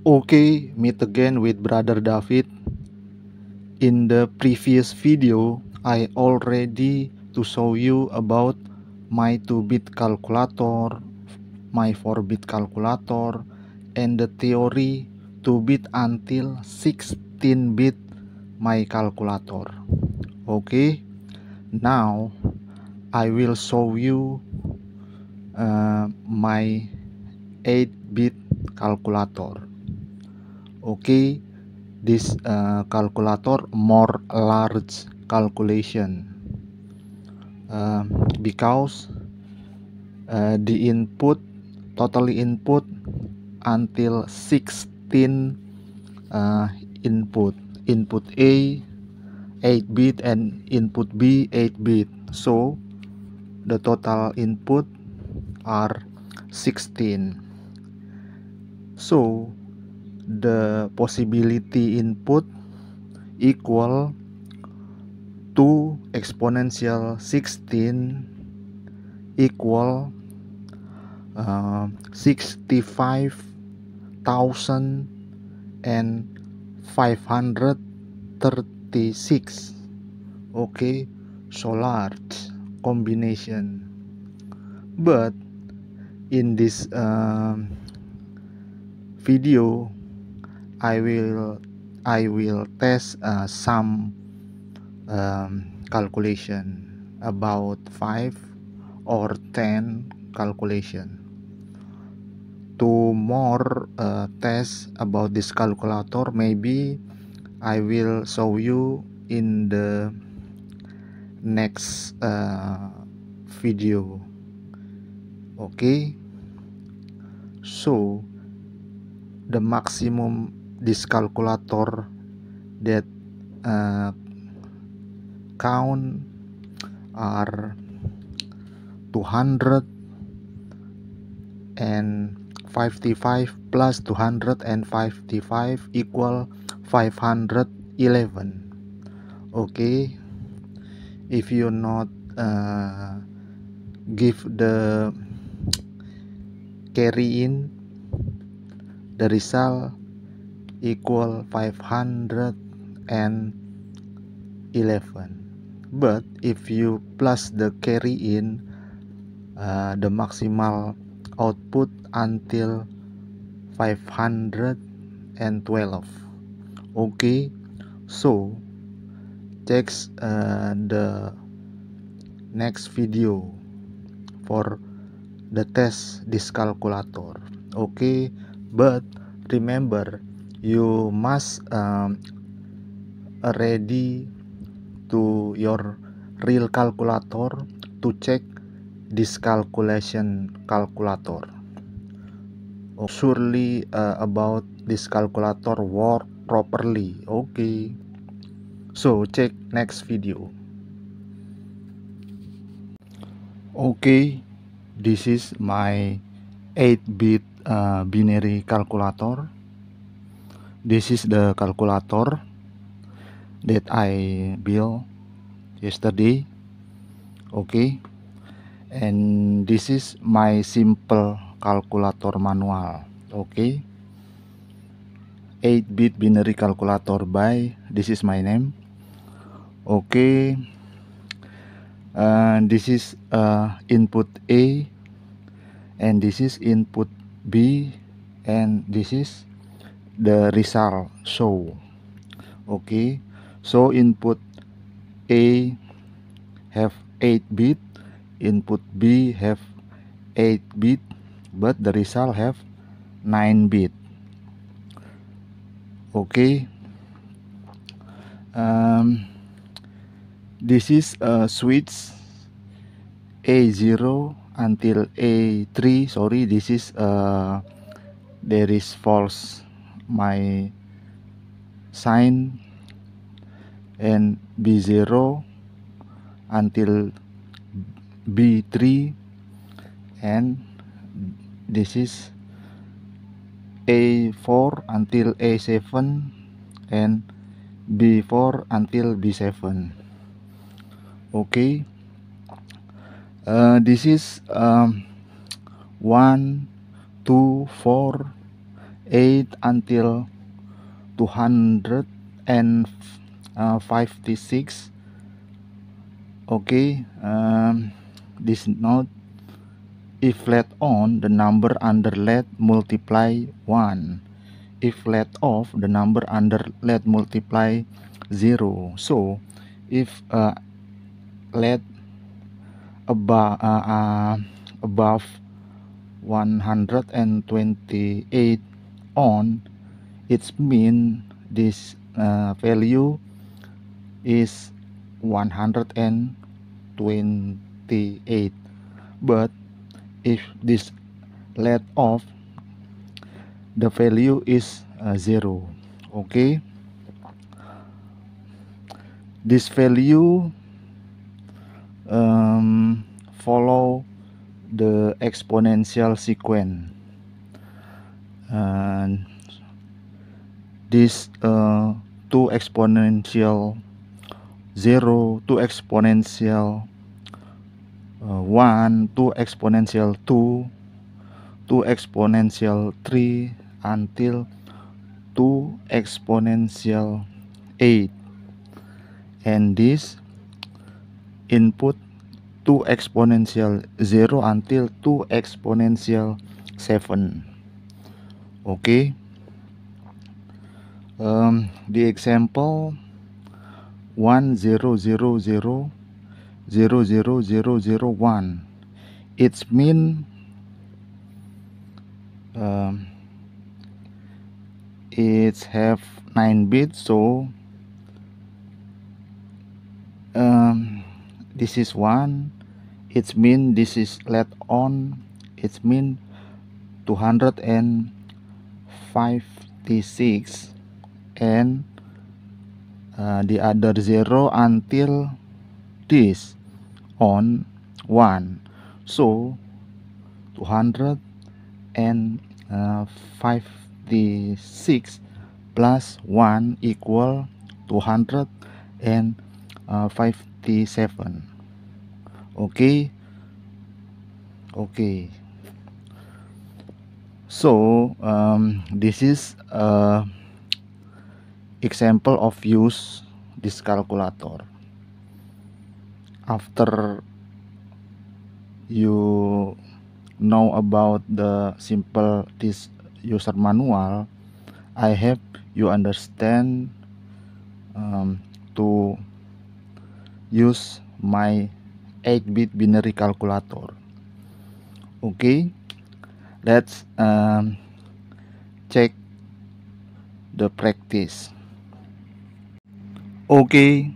Okay, meet again with Brother David. In the previous video, I already to show you about my 2-bit calculator, my 4-bit calculator, and the theory 2-bit until 16-bit my calculator. Okay, now I will show you my 8-bit calculator. Okay, this calculator more large calculation because the input totally input until 16 input A 8-bit and input B 8-bit, so the total input are 16. So the possibility input equal to exponential 16 equal 65,536. Okay, so large combination. But in this video I will test some calculation about 5 or 10 calculation. To more test about this calculator, maybe I will show you in the next video. Okay, so the maximum this calculator that count are 255 plus 255 equal 511. Okay, if you not give the carry in, the result equal 511. But if you plus the carry in, the maximal output until 512. Okay, so check the next video for the test this calculator. Okay, but remember you must ready to your real calculator to check this calculation calculator. Surely about this calculator work properly. Okay, so check next video. Okay, this is my 8-bit binary calculator. This is the calculator that I built yesterday. Okay, and this is my simple calculator manual. Okay, 8-bit binary calculator by this is my name. Okay, this is input A, and this is input B, and this is the result show. Okay, so input A have 8-bit, input B have 8-bit, but the result have 9-bit. Okay, this is a switch A0 until A3. Sorry, this is there is false my sign, and B0 until B3, and this is A4 until A7 and B4 until B7. Okay, this is 1, 2, 4, 8 until 256. Okay, this note, if let on, the number under let multiply 1. If let off, the number under let multiply 0. So if let above 128 on, it mean this value is 128. But if this let off, the value is 0. Okay, this value follow the exponential sequence. And this 2 exponential 0, 2 exponential 1, 2 exponential 2, 2 exponential 3 until 2 exponential 8. And this input 2 exponential 0 until 2 exponential 7. Okay, the example 100000001, it's mean it's have 9 bits. So this is 1, it's mean this is let on, it's mean 256, and the other 0 until this on 1. So 256 plus 1 equal 257. Okay, so this is example of use this calculator. After you know about the simple this user manual, I hope you understand to use my 8-bit binary calculator. Okay, let's check the practice. Okay,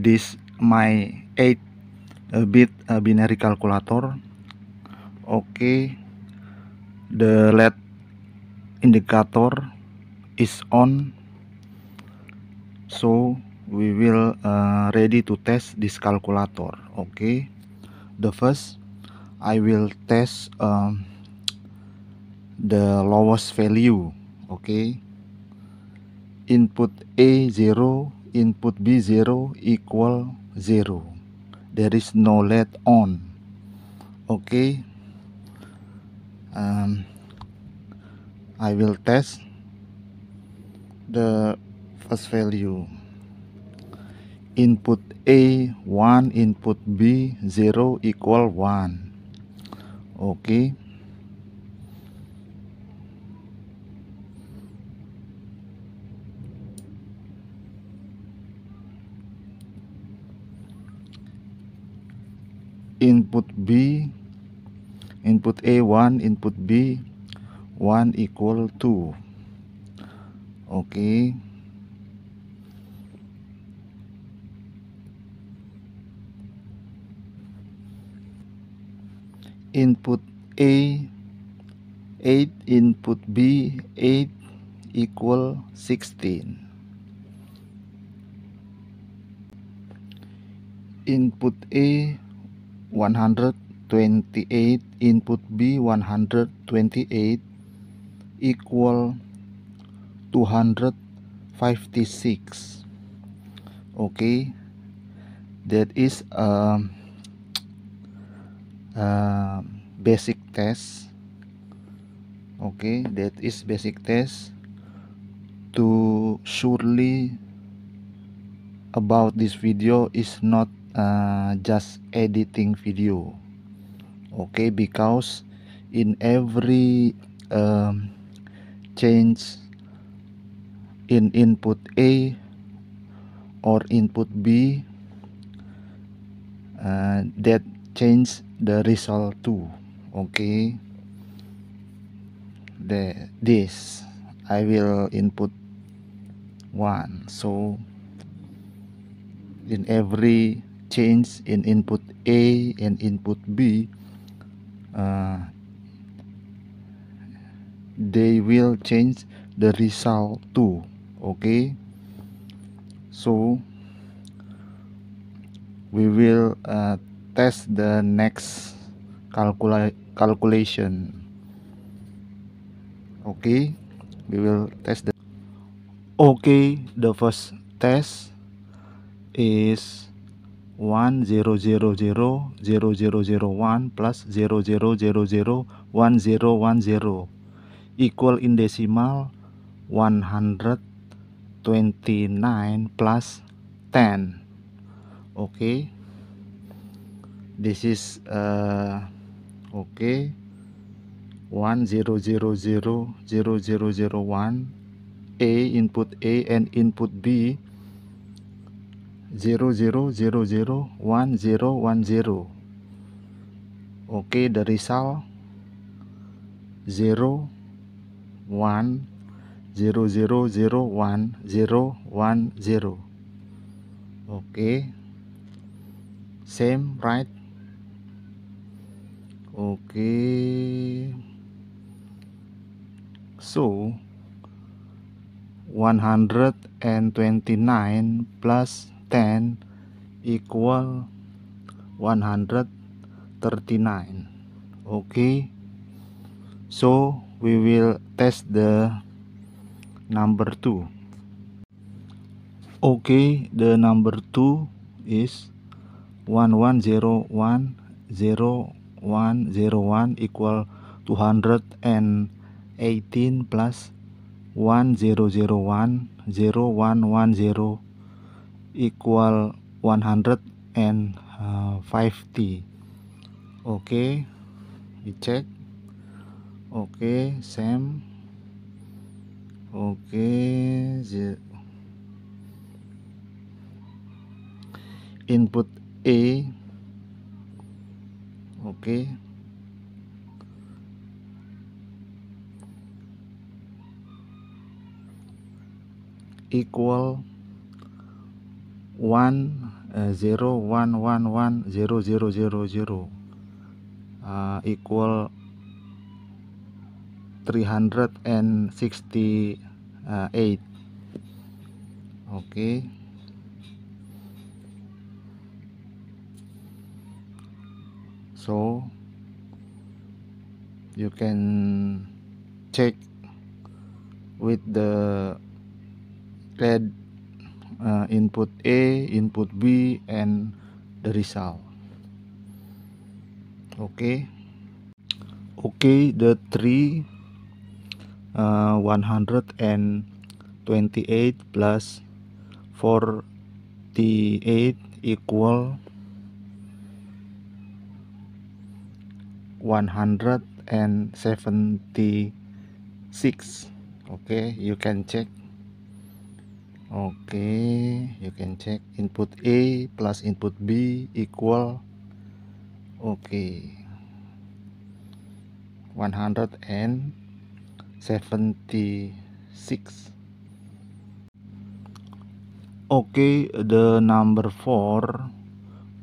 this my 8-bit binary calculator. Okay, the LED indicator is on, so we will ready to test this calculator. Okay, the first I will test the lowest value. Okay, input A 0, input B 0 equal 0. There is no LED on. Okay, I will test the first value. Input A 1, input B 0 equal 1. Okay, input B, input A 1, input B 1 equal 2. Okay, input A 8, input B 8 equal 16. Input A 128, input B 128 equal 256. Okay, that is basic test. Okay, that is basic test. To surely about this video is not just editing video. Okay, because in every change in input A or input B, that change the result too. Okay, this I will input 1, so in every change in input A and input B, they will change the result too. Okay, so we will test the next calculation. Okay, we will test the first test is 1,000,000,001 plus 0,000,010,10 equal in decimal 129 plus 10. Okay, this is okay, 1,000,000,001 A, input A, and input B 0,000,1010. Okay, the result 0, 1, 0,000,1, 0, 1, 0. Okay, same, right? Okay, so 129 plus 10 equal 139. Okay, so we will test the number 2. Okay, the number 2 is 11010101 equal 218 plus 10010110 equal 150. Okay, we check. Okay, same. Okay, input A. Okay, equal 1,0,1,1,1,0,0,0,0 equal 368. Okay, so you can check with the red input A, input B, and the result. Okay, the 128 plus 48 equal 176. Okay, you can check. Okay, you can check input A plus input B equal, okay, 176. Okay, the number 4,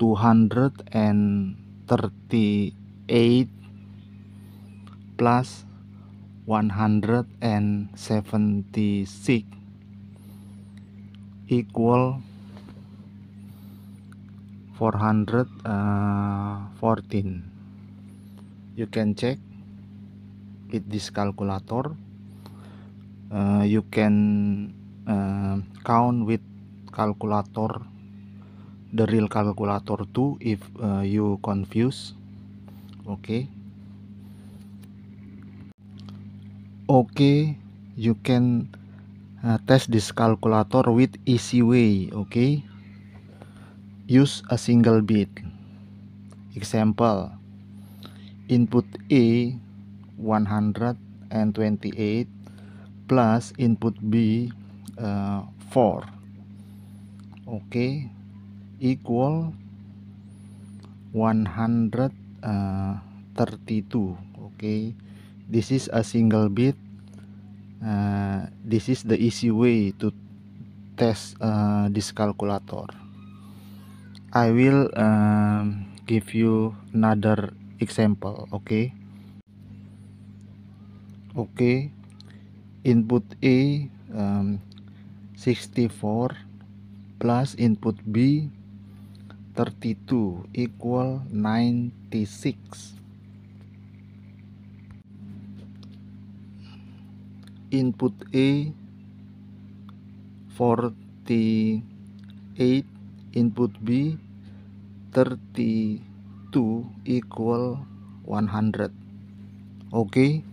238 plus 176 equal 414. You can check with this calculator. You can count with calculator, the real calculator too, if you confuse. Okay, Okay, you can test this calculator with easy way. Okay, use a single bit. Example, input A 128 plus input B 4. Okay, equal 132. Okay, this is a single bit. This is the easy way to test this calculator. I will give you another example. Okay, input A 64 plus input B 32 equal 96. Input A 48, input B 32 equal 100. Okay,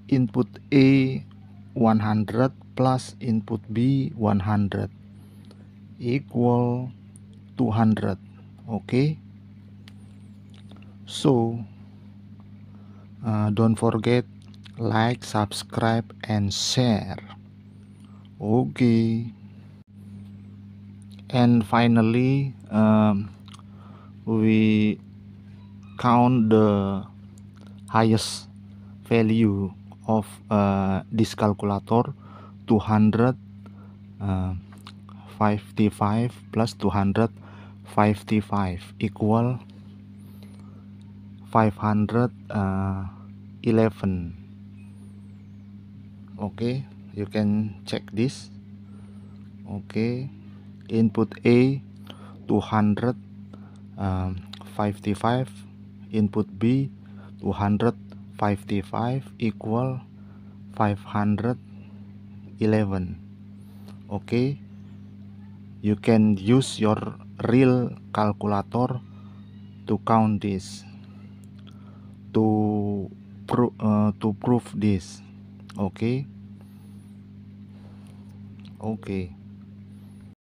input A 100 plus input B 100 equal 200. Okay, so don't forget like, subscribe, and share. Okay, and finally we count the highest value of this calculator. 255 plus 255 equal 511. Okay, you can check this. Okay, input A 255, input B 255 equal 511. Okay, you can use your real calculator to count this, to prove this. Okay.